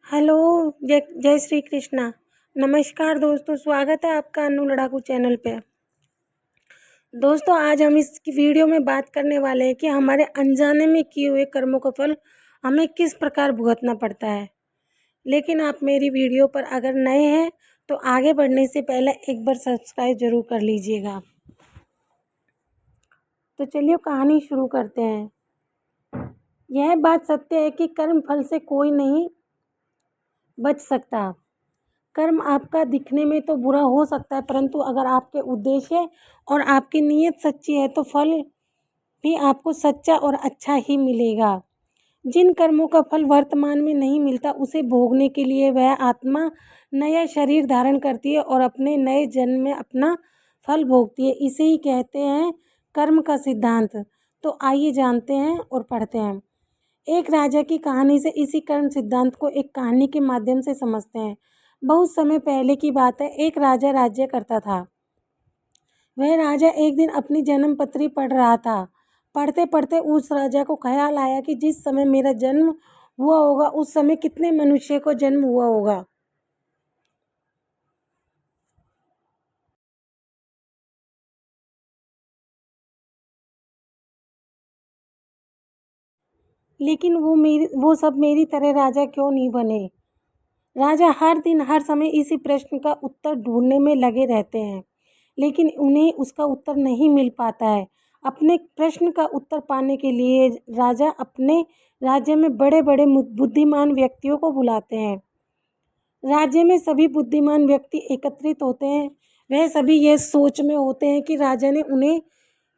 Hello. जय जय श्री कृष्णा। नमस्कार दोस्तों, स्वागत है आपका अनु लड़ाकू चैनल पे। दोस्तों, आज हम इस वीडियो में बात करने वाले हैं कि हमारे अनजाने में किए हुए कर्मों का फल हमें किस प्रकार भुगतना पड़ता है। लेकिन आप मेरी वीडियो पर अगर नए हैं तो आगे बढ़ने से पहले एक बार सब्सक्राइब जरूर कर लीजिएगा। तो चलिए कहानी शुरू करते हैं। यह बात सत्य है कि कर्म फल से कोई नहीं बच सकता। कर्म आपका दिखने में तो बुरा हो सकता है, परंतु अगर आपके उद्देश्य और आपकी नीयत सच्ची है तो फल भी आपको सच्चा और अच्छा ही मिलेगा। जिन कर्मों का फल वर्तमान में नहीं मिलता, उसे भोगने के लिए वह आत्मा नया शरीर धारण करती है और अपने नए जन्म में अपना फल भोगती है। इसे ही कहते हैं कर्म का सिद्धांत। तो आइए जानते हैं और पढ़ते हैं। एक राजा की कहानी से इसी कर्म सिद्धांत को एक कहानी के माध्यम से समझते हैं। बहुत समय पहले की बात है। एक राजा राज्य करता था। वह राजा एक दिन अपनी जन्म पत्री पढ़ रहा था। पढ़ते पढ़ते उस राजा को ख्याल आया कि जिस समय मेरा जन्म हुआ होगा उस समय कितने मनुष्य को जन्म हुआ होगा। लेकिन वो सब मेरी तरह राजा क्यों नहीं बने। राजा हर दिन हर समय इसी प्रश्न का उत्तर ढूंढने में लगे रहते हैं, लेकिन उन्हें उसका उत्तर नहीं मिल पाता है। अपने प्रश्न का उत्तर पाने के लिए राजा अपने राज्य में बड़े बड़े बुद्धिमान व्यक्तियों को बुलाते हैं। राज्य में सभी बुद्धिमान व्यक्ति एकत्रित होते हैं। वह सभी यह सोच में होते हैं कि राजा ने उन्हें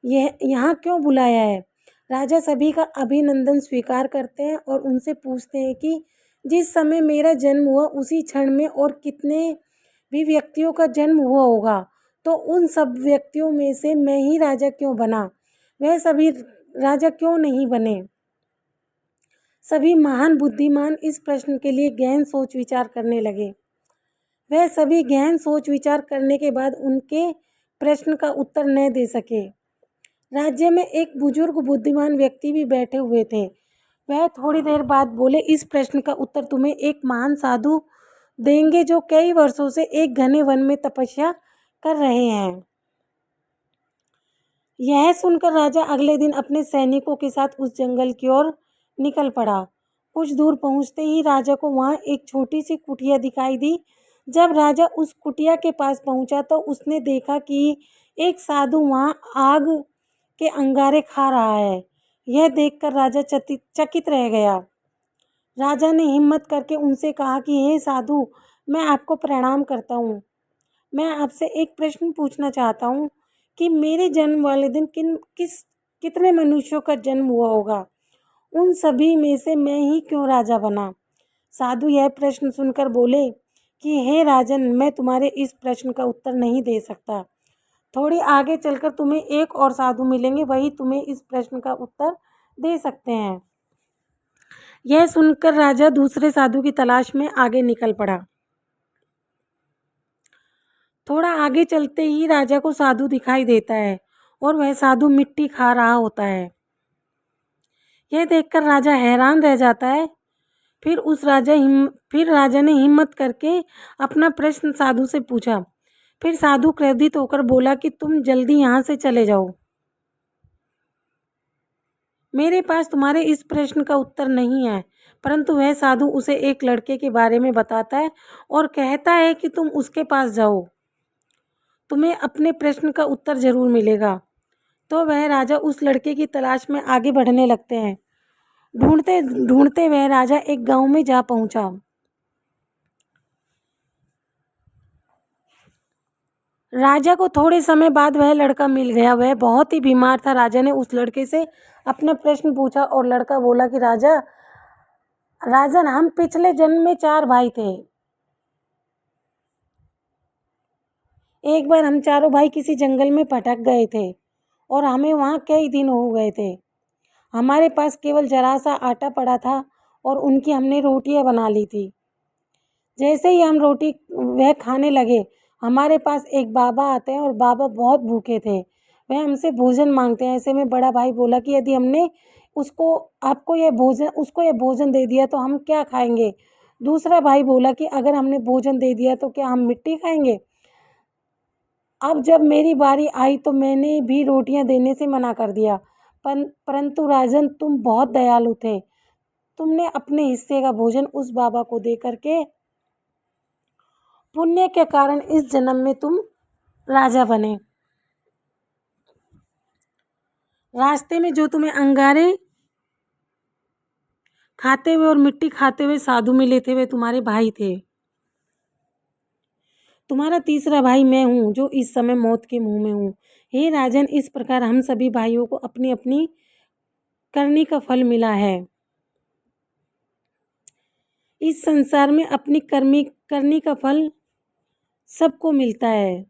यह यहाँ क्यों बुलाया है। राजा सभी का अभिनंदन स्वीकार करते हैं और उनसे पूछते हैं कि जिस समय मेरा जन्म हुआ उसी क्षण में और कितने भी व्यक्तियों का जन्म हुआ होगा, तो उन सब व्यक्तियों में से मैं ही राजा क्यों बना, वह सभी राजा क्यों नहीं बने। सभी महान बुद्धिमान इस प्रश्न के लिए गहन सोच विचार करने लगे। वह सभी गहन सोच विचार करने के बाद उनके प्रश्न का उत्तर न दे सके। राज्य में एक बुजुर्ग बुद्धिमान व्यक्ति भी बैठे हुए थे। वह थोड़ी देर बाद बोले, इस प्रश्न का उत्तर तुम्हें एक महान साधु देंगे जो कई वर्षों से एक घने वन में तपस्या कर रहे हैं। यह सुनकर राजा अगले दिन अपने सैनिकों के साथ उस जंगल की ओर निकल पड़ा। कुछ दूर पहुंचते ही राजा को वहां एक छोटी सी कुटिया दिखाई दी। जब राजा उस कुटिया के पास पहुंचा तो उसने देखा कि एक साधु वहां आग के अंगारे खा रहा है। यह देखकर राजा चकित रह गया। राजा ने हिम्मत करके उनसे कहा कि हे साधु, मैं आपको प्रणाम करता हूँ। मैं आपसे एक प्रश्न पूछना चाहता हूँ कि मेरे जन्म वाले दिन कितने मनुष्यों का जन्म हुआ होगा। उन सभी में से मैं ही क्यों राजा बना। साधु यह प्रश्न सुनकर बोले कि हे राजन, मैं तुम्हारे इस प्रश्न का उत्तर नहीं दे सकता। थोड़ी आगे चलकर तुम्हें एक और साधु मिलेंगे, वही तुम्हें इस प्रश्न का उत्तर दे सकते हैं। यह सुनकर राजा दूसरे साधु की तलाश में आगे निकल पड़ा। थोड़ा आगे चलते ही राजा को साधु दिखाई देता है और वह साधु मिट्टी खा रहा होता है। यह देखकर राजा हैरान रह जाता है। फिर राजा ने हिम्मत करके अपना प्रश्न साधु से पूछा। फिर साधु क्रोधित होकर बोला कि तुम जल्दी यहाँ से चले जाओ। मेरे पास तुम्हारे इस प्रश्न का उत्तर नहीं है। परंतु वह साधु उसे एक लड़के के बारे में बताता है और कहता है कि तुम उसके पास जाओ, तुम्हें अपने प्रश्न का उत्तर जरूर मिलेगा। तो वह राजा उस लड़के की तलाश में आगे बढ़ने लगते हैं। ढूंढते ढूंढते वह राजा एक गांव में जा पहुंचा। राजा को थोड़े समय बाद वह लड़का मिल गया। वह बहुत ही बीमार था। राजा ने उस लड़के से अपना प्रश्न पूछा और लड़का बोला कि राजन, हम पिछले जन्म में 4 भाई थे। एक बार हम चारों भाई किसी जंगल में भटक गए थे और हमें वहाँ कई दिन हो गए थे। हमारे पास केवल जरा सा आटा पड़ा था और उनकी हमने रोटियां बना ली थी। जैसे ही हम रोटी वह खाने लगे, हमारे पास एक बाबा आते हैं और बाबा बहुत भूखे थे। वह हमसे भोजन मांगते हैं। ऐसे में बड़ा भाई बोला कि यदि हमने उसको यह भोजन दे दिया तो हम क्या खाएंगे। दूसरा भाई बोला कि अगर हमने भोजन दे दिया तो क्या हम मिट्टी खाएंगे? अब जब मेरी बारी आई तो मैंने भी रोटियां देने से मना कर दिया। परंतु राजन, तुम बहुत दयालु थे। तुमने अपने हिस्से का भोजन उस बाबा को दे करके पुण्य के कारण इस जन्म में तुम राजा बने। रास्ते में जो तुम्हें अंगारे खाते हुए और मिट्टी खाते हुए साधु मिले थे वे तुम्हारे भाई थे। तुम्हारा तीसरा भाई मैं हूँ जो इस समय मौत के मुंह में हूँ। हे राजन, इस प्रकार हम सभी भाइयों को अपनी अपनी करनी का फल मिला है। इस संसार में अपनी करनी का फल सबको मिलता है।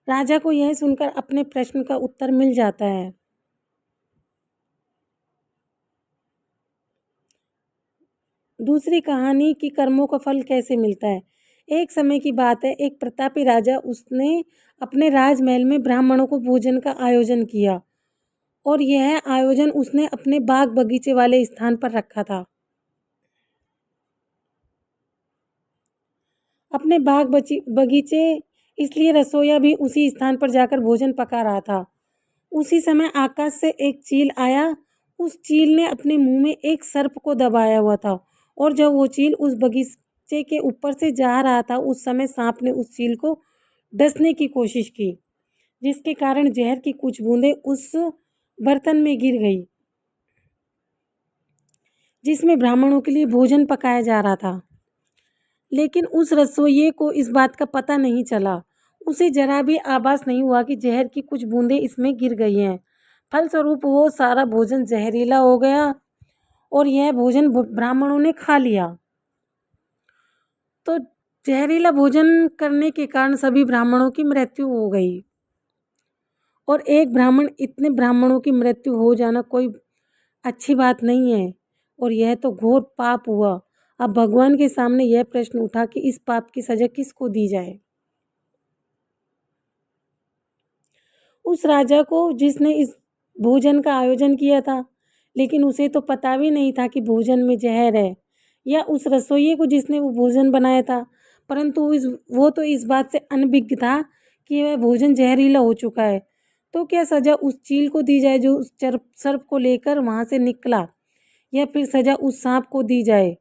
राजा को यह सुनकर अपने प्रश्न का उत्तर मिल जाता है। दूसरी कहानी कि कर्मों का फल कैसे मिलता है। एक समय की बात है, एक प्रतापी राजा, उसने अपने राजमहल में ब्राह्मणों को भोजन का आयोजन किया और यह आयोजन उसने अपने बाग बगीचे वाले स्थान पर रखा था। अपने बाग बगीचे इसलिए रसोईया भी उसी स्थान पर जाकर भोजन पका रहा था। उसी समय आकाश से एक चील आया। उस चील ने अपने मुंह में एक सर्प को दबाया हुआ था और जब वो चील उस बगीचे के ऊपर से जा रहा था उस समय सांप ने उस चील को डसने की कोशिश की, जिसके कारण जहर की कुछ बूंदें उस बर्तन में गिर गई जिसमें ब्राह्मणों के लिए भोजन पकाया जा रहा था। लेकिन उस रसोइये को इस बात का पता नहीं चला। उसे जरा भी आभास नहीं हुआ कि जहर की कुछ बूंदें इसमें गिर गई हैं। फलस्वरूप वो सारा भोजन जहरीला हो गया और यह भोजन ब्राह्मणों ने खा लिया। तो जहरीला भोजन करने के कारण सभी ब्राह्मणों की मृत्यु हो गई। और एक ब्राह्मण, इतने ब्राह्मणों की मृत्यु हो जाना कोई अच्छी बात नहीं है और यह तो घोर पाप हुआ। अब भगवान के सामने यह प्रश्न उठा कि इस पाप की सजा किसको दी जाए। उस राजा को जिसने इस भोजन का आयोजन किया था, लेकिन उसे तो पता भी नहीं था कि भोजन में जहर है, या उस रसोइये को जिसने वो भोजन बनाया था, परंतु वो तो इस बात से अनभिज्ञ था कि वह भोजन जहरीला हो चुका है। तो क्या सजा उस चील को दी जाए जो उस सर्प को लेकर वहाँ से निकला, या फिर सजा उस सांप को दी जाए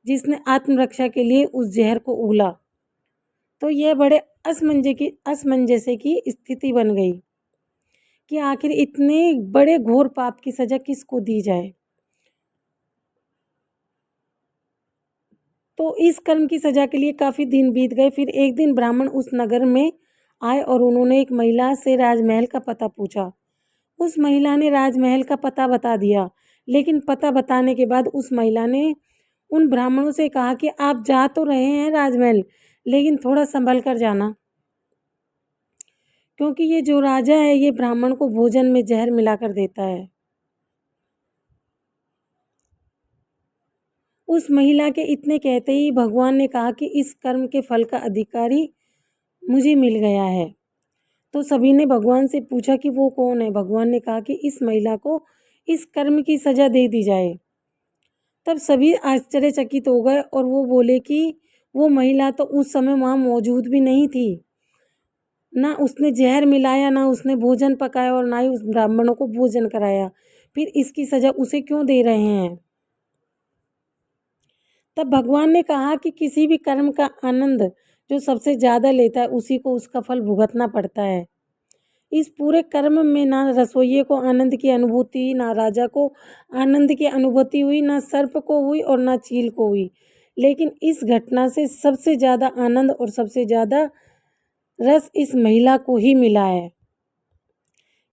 जिसने आत्मरक्षा के लिए उस जहर को उगला। तो यह बड़े असमंजस की स्थिति बन गई कि आखिर इतने बड़े घोर पाप की सजा किसको दी जाए। तो इस कर्म की सजा के लिए काफ़ी दिन बीत गए। फिर एक दिन ब्राह्मण उस नगर में आए और उन्होंने एक महिला से राजमहल का पता पूछा। उस महिला ने राजमहल का पता बता दिया, लेकिन पता बताने के बाद उस महिला ने उन ब्राह्मणों से कहा कि आप जा तो रहे हैं राजमहल, लेकिन थोड़ा संभल कर जाना, क्योंकि ये जो राजा है ये ब्राह्मण को भोजन में जहर मिलाकर देता है। उस महिला के इतने कहते ही भगवान ने कहा कि इस कर्म के फल का अधिकारी मुझे मिल गया है। तो सभी ने भगवान से पूछा कि वो कौन है। भगवान ने कहा कि इस महिला को इस कर्म की सजा दे दी जाए। तब सभी आश्चर्यचकित हो गए और वो बोले कि वो महिला तो उस समय वहाँ मौजूद भी नहीं थी, ना उसने जहर मिलाया, ना उसने भोजन पकाया और ना ही उस ब्राह्मणों को भोजन कराया, फिर इसकी सजा उसे क्यों दे रहे हैं। तब भगवान ने कहा कि किसी भी कर्म का आनंद जो सबसे ज़्यादा लेता है उसी को उसका फल भुगतना पड़ता है। इस पूरे कर्म में ना रसोइये को आनंद की अनुभूति, ना राजा को आनंद की अनुभूति हुई, ना सर्प को हुई और ना चील को हुई, लेकिन इस घटना से सबसे ज़्यादा आनंद और सबसे ज़्यादा रस इस महिला को ही मिला है।